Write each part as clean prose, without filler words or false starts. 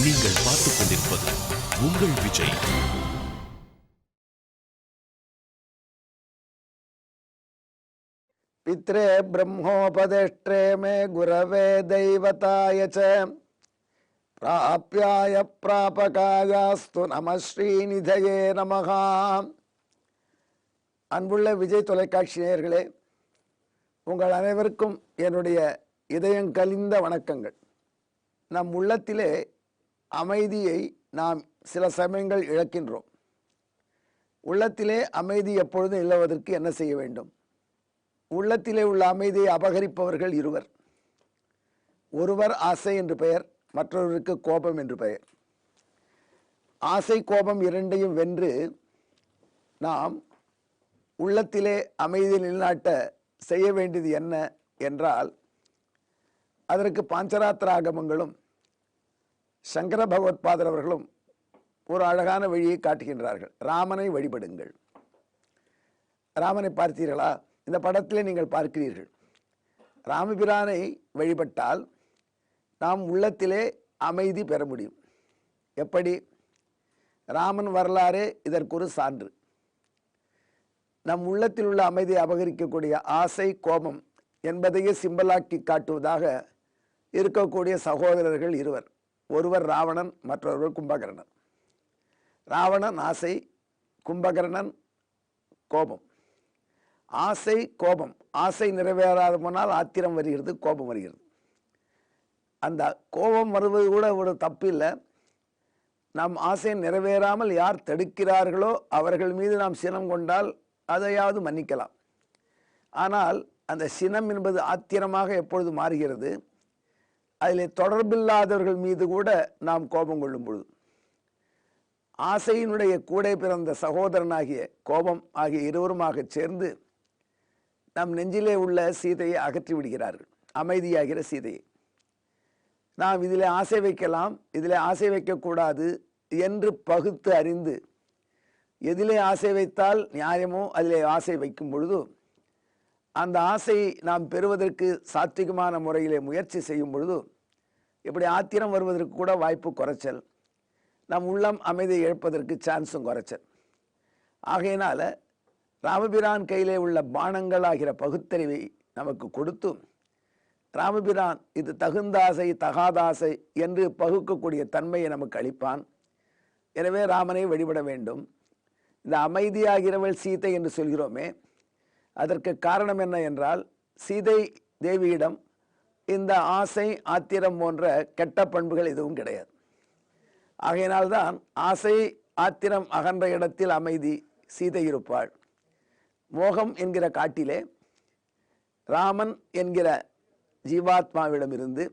நீங்கள் பார்த்துக் கொண்டிருப்பது உங்கள் விஜய். பித்ரே பிரம்மோபதேஷ்டே மே குரவே தெய்வதாய ச பிராப்யாய பிராபகாயாஸ்து நம ஸ்ரீநிதயே நமஹா. அன்புள்ள விஜய் தொலைக்காட்சி நேயர்களே, உங்கள் அனைவருக்கும் என்னுடைய இதயங்கலிந்த வணக்கங்கள். நம் உள்ளத்திலே அமைதியை நாம் சில சமயங்கள் இழக்கின்றோம். உள்ளத்திலே அமைதி எப்பொழுதும் நிலவுவதற்கு என்ன செய்ய வேண்டும்? உள்ளத்திலே உள்ள அமைதியை அபகரிப்பவர்கள் இருவர். ஒருவர் ஆசை என்று பெயர், மற்றொருவருக்கு கோபம் என்று பெயர். ஆசை கோபம் இரண்டையும் வென்று நாம் உள்ளத்திலே அமைதியை நிலைநாட்ட செய்ய வேண்டியது என்ன என்றால், அதற்கு பாஞ்சராத்திராகமங்களும் சங்கர பகவத்பாதர் அவர்களும் ஒரு அழகான வழியை காட்டுகின்றார்கள். ராமனை வழிபடுங்கள். ராமனை பார்த்தீர்களா? இந்த படத்திலே நீங்கள் பார்க்கிறீர்கள். ராமபிரானை வழிபட்டால் நாம் உள்ளத்திலே அமைதி பெற முடியும். எப்படி? ராமன் வரலாறே இதற்கு ஒரு சான்று. நம் உள்ளத்தில் உள்ள அமைதியை அபகரிக்கக்கூடிய ஆசை கோபம் என்பதையே சிம்பலாக்கி காட்டுவதாக இருக்கக்கூடிய சகோதரர்கள் இருவர். ஒருவர் ராவணன், மற்றொருவர் கும்பகர்ணன். ராவணன் ஆசை, கும்பகர்ணன் கோபம். ஆசை கோபம். ஆசை நிறைவேறாத போனால் ஆத்திரம் வருகிறது, கோபம் வருகிறது. அந்த கோபம் வருவது கூட ஒரு தப்பு இல்லை. நம் ஆசை நிறைவேறாமல் யார் தடுக்கிறார்களோ அவர்கள் மீது நாம் சினம் கொண்டால் அதையாவது மன்னிக்கலாம். ஆனால் அந்த சினம் என்பது ஆத்திரமாக எப்பொழுது மாறுகிறது? அதில் தொடர்பில்லாதவர்கள் மீது கூட நாம் கோபம் கொள்ளும் பொழுது. ஆசையினுடைய கூட பிறந்த சகோதரனாகிய கோபம் ஆகிய இருவருமாக சேர்ந்து நம் நெஞ்சிலே உள்ள சீதையை அகற்றி விடுகிறார்கள், அமைதியாகிற சீதையை. நாம் இதில் ஆசை வைக்கலாம், இதில் ஆசை வைக்கக்கூடாது என்று பகுத்து அறிந்து எதிலே ஆசை வைத்தால் நியாயமோ அதிலே ஆசை வைக்கும் பொழுது அந்த ஆசையை நாம் பெறுவதற்கு சாத்விகமான முறையிலே முயற்சி செய்யும் பொழுது இப்படி ஆத்திரம் வருவதற்கு கூட வாய்ப்பு குறைச்சல், நம் உள்ளம் அமைதியை இழப்பதற்கு சான்ஸும் குறைச்சல். ஆகையினால ராமபிரான் கையிலே உள்ள பானங்கள் ஆகிற பகுத்தறிவை நமக்கு கொடுத்தும் ராமபிரான் இது தகுந்த ஆசை தகாத ஆசை என்று பகுக்கக்கூடிய தன்மையை நமக்கு அளிப்பான். எனவே ராமனை வழிபட வேண்டும். இந்த அமைதியாகிறவள் சீதை என்று சொல்கிறோமே, அதற்கு காரணம் என்ன என்றால், சீதை தேவியிடம் இந்த ஆசை ஆத்திரம் போன்ற கெட்ட பண்புகள் எதுவும் கிடையாது. ஆகையினால்தான் ஆசை ஆத்திரம் அகன்ற இடத்தில் அமைதி சீதை இருப்பாள். மோகம் என்கிற காட்டிலே ராமன் என்கிற ஜீவாத்மாவிடமிருந்து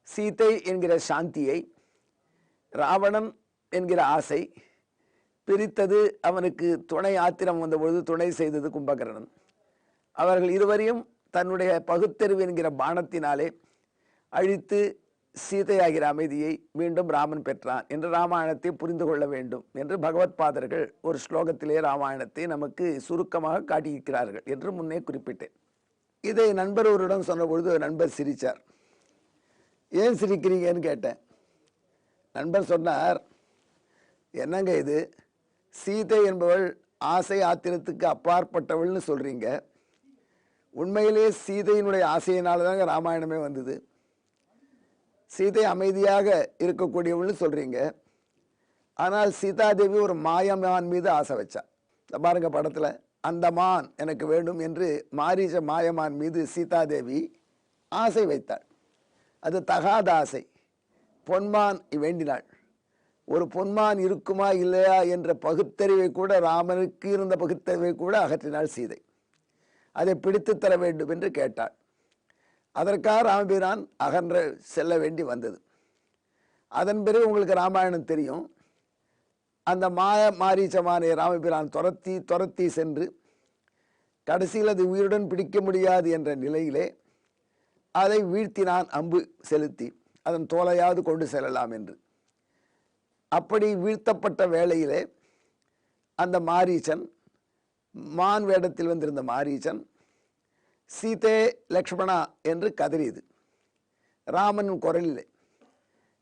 சீதை என்கிற சாந்தியை ராவணன் என்கிற ஆசை பிரித்தது. அவனுக்கு துணை ஆத்திரம் வந்தபொழுது துணை செய்தது கும்பகர்ணன். அவர்கள் இருவரையும் தன்னுடைய பகுத்தறிவு என்கிற பானத்தினாலே அழித்து சீதையாகிற அமைதியை மீண்டும் ராமன் பெற்றான் என்று ராமாயணத்தை புரிந்து கொள்ள வேண்டும் என்று பகவத்பாதர்கள் ஒரு ஸ்லோகத்திலே ராமாயணத்தை நமக்கு சுருக்கமாக காட்டியிருக்கிறார்கள் என்று முன்னே குறிப்பிட்டேன். இதை நண்பர் ஒருடன் சொன்னபொழுது நண்பர் சிரித்தார். ஏன் சிரிக்கிறீங்கன்னு கேட்டேன். நண்பர் சொன்னார், என்னங்க இது, சீதை என்பவள் ஆசை ஆத்திரத்துக்கு அப்பாற்பட்டவள்னு சொல்றீங்க. உண்மையிலே சீதையினுடைய ஆசையினால தாங்க ராமாயணமே வந்தது. சீதை அமைதியாக இருக்கக்கூடியவள்னு சொல்றீங்க. ஆனால் சீதாதேவி ஒரு மாயமான் மீது ஆசை வச்சா. பாருங்க படத்துல, அந்த மான் எனக்கு வேண்டும் என்று மாரீச்ச மாயமான் மீது சீதாதேவி ஆசை வைத்தாள். அது தகாத ஆசை. பொன்மான் வேண்டினாள். ஒரு பொன்மான் இருக்குமா இல்லையா என்ற பகுத்தறிவை கூட, ராமனுக்கு இருந்த பகுத்தறிவை கூட அகற்றினாள் சீதை. அதை பிடித்து தர வேண்டும் என்று கேட்டாள். அதற்காக ராமபிரான் அகன்ற செல்ல வேண்டி வந்தது. அதன் பிறகு உங்களுக்கு ராமாயணம் தெரியும். அந்த மாரீச்சமானை ராமபிரான் துரத்தி சென்று கடைசியில் அது உயிருடன் பிடிக்க முடியாது என்ற நிலையிலே அதை வீழ்த்தினான், அம்பு செலுத்தி அதன் தோலையாவது கொண்டு செல்லலாம் என்று. அப்படி வீழ்த்தப்பட்ட வேளையிலே அந்த மாரீச்சன், மான் வேடத்தில் வந்திருந்த மாரீச்சன், சீதே லக்ஷ்மணா என்று கதறியது ராமன் குரலிலே.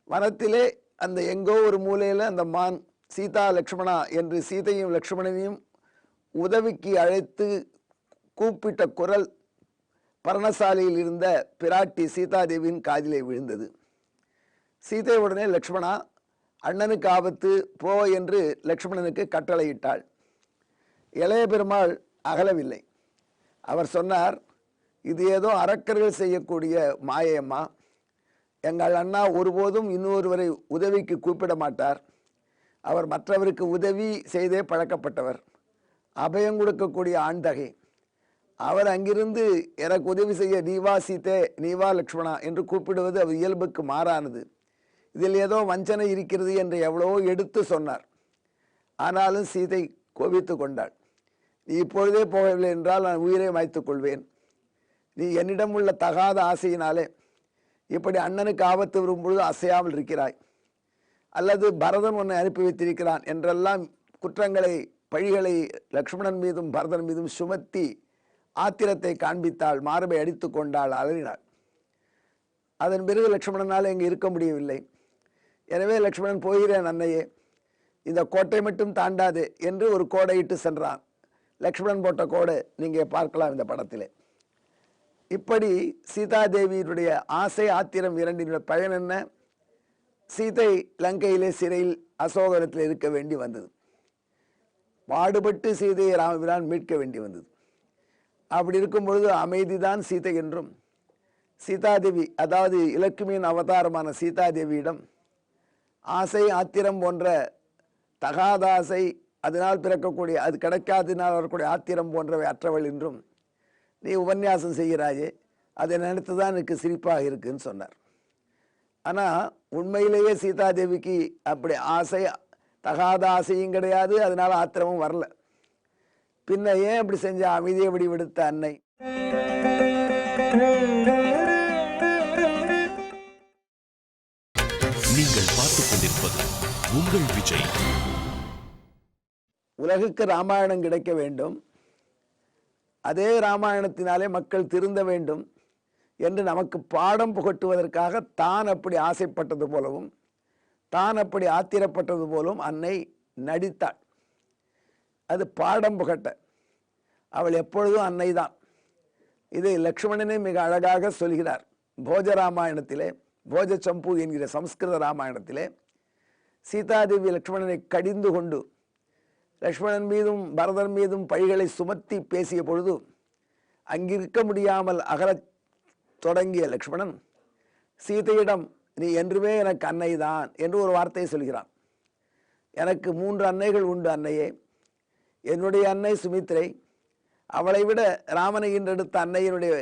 வனத்திலே அந்த எங்கோ ஒரு மூலையில் அந்த மான் சீதா லக்ஷ்மணா என்று சீதையும் லக்ஷ்மணனையும் உதவிக்கு அழைத்து கூப்பிட்ட குரல் பர்ணசாலையில் இருந்த பிராட்டி சீதாதேவியின் காதிலே விழுந்தது. சீதை உடனே லக்ஷ்மணா, அண்ணனுக்கு ஆபத்து, போ என்று லக்ஷ்மணனுக்கு கட்டளையிட்டாள். இளைய பெருமாள் அகலவில்லை. அவர் சொன்னார், இது ஏதோ அரக்கர்கள் செய்யக்கூடிய மாயம்மா. எங்கள் அண்ணா ஒருபோதும் இன்னொருவரை உதவிக்கு கூப்பிட மாட்டார். அவர் மற்றவருக்கு உதவி செய்தே பழக்கப்பட்டவர். அபயம் கொடுக்கக்கூடிய ஆண்தகை. அவர் அங்கிருந்து எனக்கு உதவி செய்ய நீவா சீதே, நீவா லக்ஷ்மணா என்று கூப்பிடுவது அவர் இயல்புக்கு மாறானது. இதில் ஏதோ வஞ்சனை இருக்கிறது என்று எவ்வளவோ எடுத்து சொன்னார். ஆனாலும் சீதை கோபித்து கொண்டாள். நீ இப்பொழுதே போகவில்லை என்றால் நான் உயிரை மாய்த்துக் கொள்வேன். நீ என்னிடம் உள்ள தகாத ஆசையினாலே இப்படி அண்ணனுக்கு ஆபத்து வரும்பொழுது அசையாமல் இருக்கிறாய், அல்லது பரதன் உன்னை அனுப்பி வைத்திருக்கிறான் என்றெல்லாம் குற்றங்களை, பழிகளை லக்ஷ்மணன் மீதும் பரதன் மீதும் சுமத்தி ஆத்திரத்தை காண்பித்தாள். மார்பை அடித்து கொண்டாள், அலறினாள். அதன் பிறகு லக்ஷ்மணனால் இங்கே இருக்க முடியவில்லை. எனவே லக்ஷ்மணன், போகிறேன் அன்னையே, இந்த கோட்டை மட்டும் தாண்டாது என்று ஒரு கோடையிட்டு சென்றான். லக்ஷ்மணன் போட்ட கோடை நீங்கள் பார்க்கலாம் இந்த படத்திலே. இப்படி சீதாதேவியினுடைய ஆசை ஆத்திரம் இரண்டினுடைய பயன் என்ன? சீதை லங்கையிலே சிறையில் அசோகரத்தில் இருக்க வேண்டி வந்தது. பாடுபட்டு சீதையை ராமபிரான் மீட்க வேண்டி வந்தது. அப்படி இருக்கும் பொழுது அமைதிதான் சீதை என்றும், சீதாதேவி அதாவது இலக்குமியின் அவதாரமான சீதாதேவியிடம் ஆசை ஆத்திரம் போன்ற தகாதாசை, அதனால் பிறக்கக்கூடிய, அது கிடைக்காததினால் வரக்கூடிய ஆத்திரம் போன்றவை அற்றவள் என்றும் நீ உபன்யாசம் செய்கிறாயே, அதை நினைத்து தான் எனக்கு சிரிப்பாக இருக்குன்னு சொன்னார். ஆனால் உண்மையிலேயே சீதாதேவிக்கு அப்படி ஆசை, தகாத ஆசையும் கிடையாது, அதனால ஆத்திரமும் வரல. பின்ன ஏன் அப்படி செஞ்ச? அமைதியை விடுத்த அன்னை. நீங்கள் பார்த்துக் கொண்டிருப்பது உங்கள் விஜய். உலகுக்கு ராமாயணம் கிடைக்க வேண்டும், அதே ராமாயணத்தினாலே மக்கள் திருந்த வேண்டும் என்று நமக்கு பாடம் புகட்டுவதற்காக தான் அப்படி ஆசைப்பட்டது போலவும் தான் அப்படி ஆத்திரப்பட்டது போலும் அன்னை நடித்தாள். அது பாடம் புகட்ட. அவள் எப்பொழுதும் அன்னை தான். இதை லக்ஷ்மணனே மிக அழகாக சொல்கிறார். போஜ ராமாயணத்திலே, போஜ சம்பு என்கிற சம்ஸ்கிருத ராமாயணத்திலே சீதாதேவி லக்ஷ்மணனை கடிந்து கொண்டு லக்ஷ்மணன் மீதும் பரதன் மீதும் பழிகளை சுமத்தி பேசிய பொழுது அங்கிருக்க முடியாமல் அகலத் தொடங்கிய லக்ஷ்மணன் சீதையிடம், நீ என்றுமே எனக்கு அன்னை தான் என்று ஒரு வார்த்தையை சொல்கிறான். எனக்கு 3 அன்னைகள் உண்டு அன்னையே. என்னுடைய அன்னை சுமித்ரை, அவளை விட ராமனை ஈன்றெடுத்த அன்னையினுடைய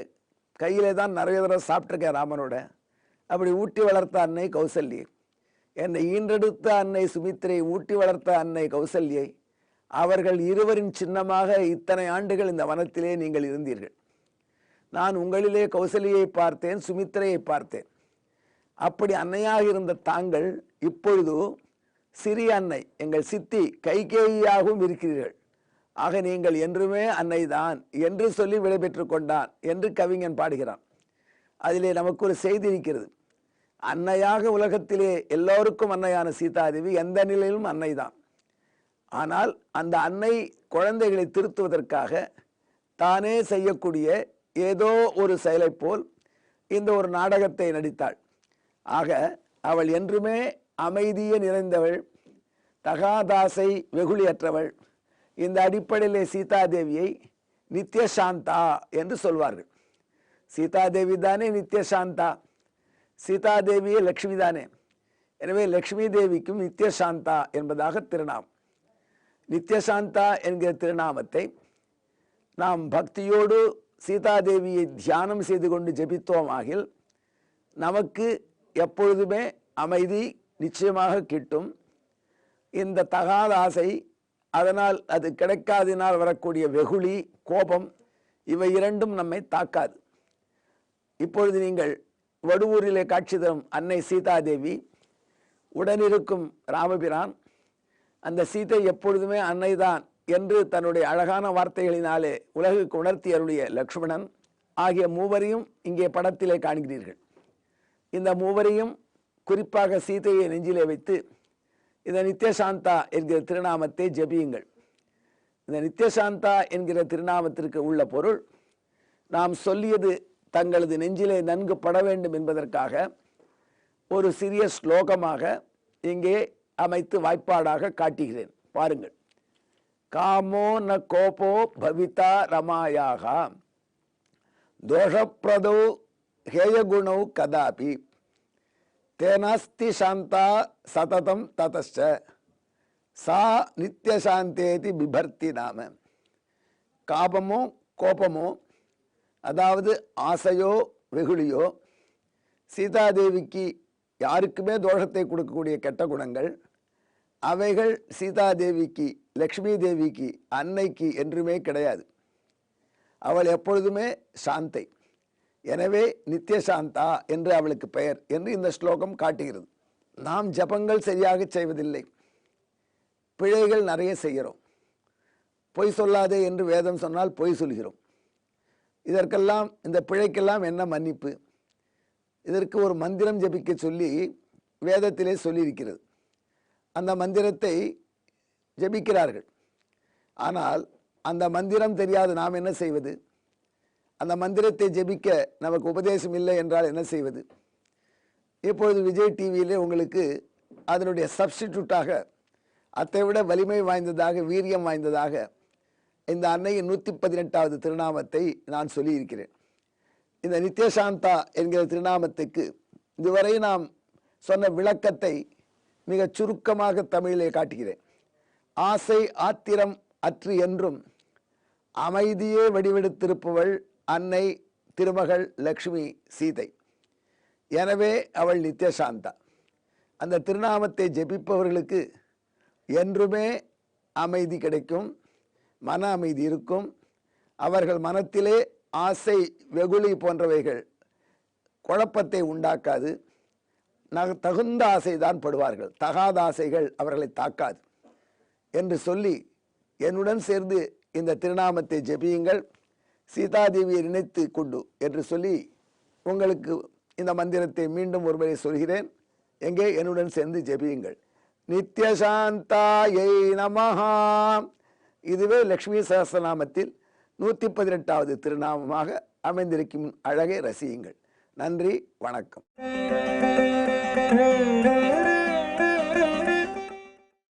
கையிலே தான் நிறைய தடவை சாப்பிட்ருக்கேன் ராமனோட. அப்படி ஊட்டி வளர்த்த அன்னை கௌசல்யை, என்னை ஈன்றெடுத்த அன்னை சுமித்ரை, ஊட்டி வளர்த்த அன்னை கௌசல்யை, அவர்கள் இருவரின் சின்னமாக இத்தனை ஆண்டுகள் இந்த வனத்திலே நீங்கள் இருந்தீர்கள். நான் உங்களிலே கௌசல்யை பார்த்தேன், சுமித்ரையை பார்த்தேன். அப்படி அன்னையாக இருந்த தாங்கள் இப்பொழுது சிறிய அன்னை, எங்கள் சித்தி கைகேயியாகவும் இருக்கிறீர்கள். ஆக நீங்கள் என்றுமே அன்னைதான் என்று சொல்லி விடைபெற்று கொண்டான் என்று கவிஞன் பாடுகிறான். அதிலே நமக்கு ஒரு செய்தி இருக்கிறது. அன்னையாக உலகத்திலே எல்லோருக்கும் அன்னையான சீதாதேவி எந்த நிலையிலும் அன்னைதான். ஆனால் அந்த அன்னை குழந்தைகளை திருத்துவதற்காக தானே செய்யக்கூடிய ஏதோ ஒரு செயலை போல் இந்த ஒரு நாடகத்தை நடித்தாள். ஆக அவள் என்றுமே அமைதியே நிறைந்தவள், தகாதாசை வெகுளியற்றவள். இந்த அடிப்படையிலே சீதாதேவியை நித்யசாந்தா என்று சொல்வார்கள். சீதாதேவி தானே நித்யசாந்தா, சீதாதேவியே லக்ஷ்மி தானே. எனவே லக்ஷ்மி தேவிக்கும் நித்யசாந்தா என்பதாக திருநாமம். நித்யசாந்தா என்கிற திருநாமத்தை நாம் பக்தியோடு சீதாதேவியை தியானம் செய்து கொண்டு ஜபித்தோமாகில் நமக்கு எப்பொழுதுமே அமைதி நிச்சயமாக கிட்டும். இந்த தகாத ஆசை, அதனால் அது கிடைக்காததினால் வரக்கூடிய வெகுளி, கோபம், இவை இரண்டும் நம்மை தாக்காது. இப்பொழுது நீங்கள் வடுவூரிலே காட்சி தரும் அன்னை சீதாதேவி, உடனிருக்கும் ராமபிரான், அந்த சீதை எப்பொழுதுமே அன்னைதான் என்று தன்னுடைய அழகான வார்த்தைகளினாலே உலகுக்கு உணர்த்தி அருளிய லக்ஷ்மணன் ஆகிய மூவரையும் இங்கே படத்திலே காண்கிறீர்கள். இந்த மூவரையும் குறிப்பாக சீதையை நெஞ்சிலே வைத்து இந்த நித்யசாந்தா என்கிற திருநாமத்தை ஜபியுங்கள். இந்த நித்யசாந்தா என்கிற திருநாமத்திற்கு உள்ள பொருள் நாம் சொல்லியது தங்களது நெஞ்சிலே நன்கு பட வேண்டும் என்பதற்காக ஒரு சிறிய ஸ்லோகமாக இங்கே அமைத்து வாய்ப்பாடாக காட்டுகிறேன். பாருங்கள். காமோ ந கோபோ பவிதா ரமாயாக தோஷப்பிரதோ ஹேயகுணௌ கதாபி தேனாஸ்தி சாந்தா சததம் ததச்ச சா நித்யசாந்தேதி பிபர்த்தி நாம. காபமோ கோபமோ, அதாவது ஆசையோ வெகுளியோ, சீதாதேவிக்கு யாருக்குமே தோஷத்தை கொடுக்கக்கூடிய கெட்ட குணங்கள், அவைகள் சீதாதேவிக்கு, லக்ஷ்மி தேவிக்கு, அன்னைக்கு என்றுமே கிடையாது. அவள் எப்பொழுதுமே சாந்தை. எனவே நித்யசாந்தா என்று அவளுக்கு பெயர் என்று இந்த ஸ்லோகம் காட்டுகிறது. நாம் ஜபங்கள் சரியாக செய்வதில்லை, பிழைகள் நிறைய செய்கிறோம். பொய் சொல்லாதே என்று வேதம் சொன்னால் பொய் சொல்கிறோம். இதற்கெல்லாம், இந்த பிழைக்கெல்லாம் என்ன மன்னிப்பு? இதற்கு ஒரு மந்திரம் ஜபிக்க சொல்லி வேதத்திலே சொல்லியிருக்கிறது. அந்த மந்திரத்தை ஜபிக்கிறார்கள். ஆனால் அந்த மந்திரம் தெரியாது நாம் என்ன செய்வது? அந்த மந்திரத்தை ஜபிக்க நமக்கு உபதேசம் இல்லை என்றால் என்ன செய்வது? இப்பொழுது விஜய் டிவியிலே உங்களுக்கு அதனுடைய சப்ஸ்டிடியூட்டாக, அதை விட வலிமை வாய்ந்ததாக, வீரியம் வாய்ந்ததாக இந்த அன்னையின் 118வது திருநாமத்தை நான் சொல்லியிருக்கிறேன். இந்த நித்யசாந்தா என்கிற திருநாமத்துக்கு இதுவரை நாம் சொன்ன விளக்கத்தை மிக சுருக்கமாக தமிழிலே காட்டுகிறேன். ஆசை ஆத்திரம் அற்று என்றும் அமைதியே வடிவெடுத்திருப்பவள் அன்னை திருமகள் லக்ஷ்மி சீதை. எனவே அவள் நித்யசாந்தா. அந்த திருநாமத்தை ஜெபிப்பவர்களுக்கு என்றுமே அமைதி கிடைக்கும், மன அமைதி இருக்கும். அவர்கள் மனத்திலே ஆசை வெகுளி போன்றவைகள் குழப்பத்தை உண்டாக்காது. தகுந்த ஆசைதான் படுவார்கள், தகாத ஆசைகள் அவர்களை தாக்காது என்று சொல்லி என்னுடன் சேர்ந்து இந்த திருநாமத்தை ஜெபியுங்கள். சீதாதேவியை நினைத்து கொண்டு என்று சொல்லி உங்களுக்கு இந்த மந்திரத்தை மீண்டும் ஒருமுறை சொல்கிறேன். எங்கே? என்னுடன் சேர்ந்து ஜெபியுங்கள். நித்யசாந்தாயை நமஹா. இதுவே லக்ஷ்மி சஹஸ்ரநாமத்தில் 118வது திருநாமமாக அமைந்திருக்கும் அழகை ரசியுங்கள். நன்றி, வணக்கம்.